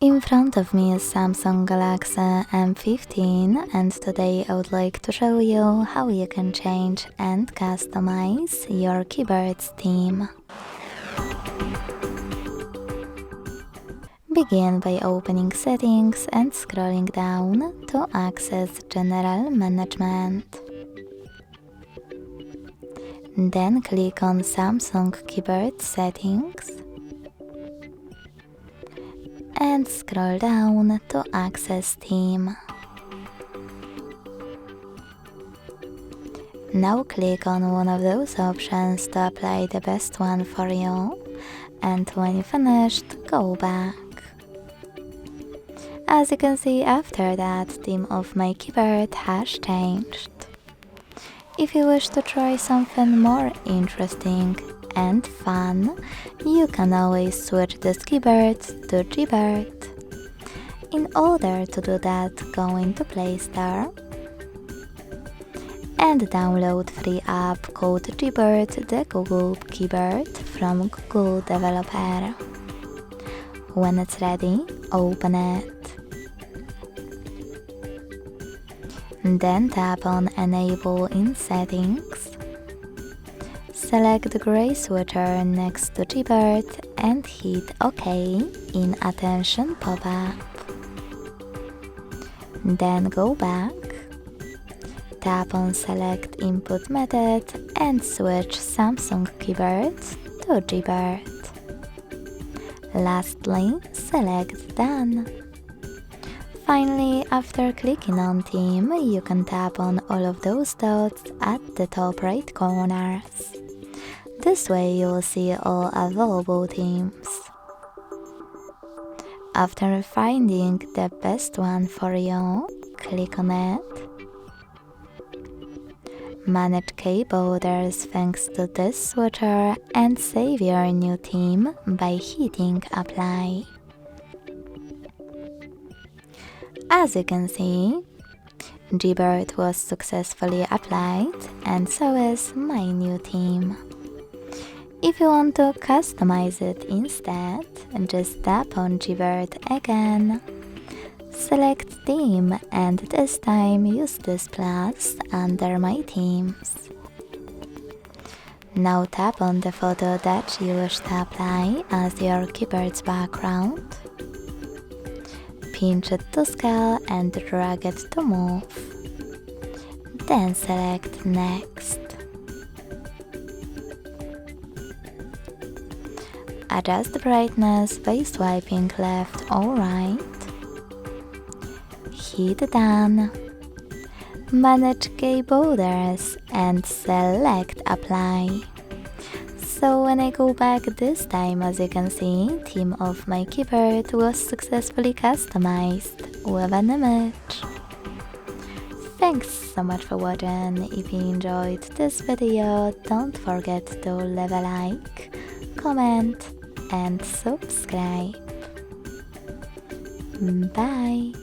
In front of me is Samsung Galaxy M15 and today I would like to show you how you can change and customize your keyboard's theme. Begin by opening Settings and scrolling down to access General Management. Then click on Samsung Keyboard Settings and scroll down to access Theme. Now click on one of those options to apply the best one for you, and when you finished, go back. As you can see, after that, theme of my keyboard has changed. If you wish to try something more interesting and fun, you can always switch this keyboard to Gboard. In order to do that, go into Play Store and download free app called Gboard, the Google keyboard from Google Developer. When it's ready, open it. Then tap on Enable in Settings. Select the gray switcher next to Gboard and hit OK in Attention pop-up. Then go back. Tap on Select Input Method and switch Samsung keyboard to Gboard. Lastly, select Done. Finally, after clicking on Theme, you can tap on all of those dots at the top right corners. This way you will see all available themes. After finding the best one for you, click on it. Manage key borders thanks to this switcher and save your new theme by hitting Apply. As you can see, Gboard was successfully applied, and so is my new theme. If you want to customize it instead, just tap on Gboard again. Select Theme and this time use this plus under My Themes. Now tap on the photo that you wish to apply as your keyboard's background. Pinch it to scale and drag it to move. Then select Next. Adjust the brightness by swiping left or right. Hit Done. Manage key borders and select Apply. So when I go back this time, as you can see, theme of my keyboard was successfully customized with an image. Thanks so much for watching. If you enjoyed this video, don't forget to leave a like, comment and subscribe. Bye!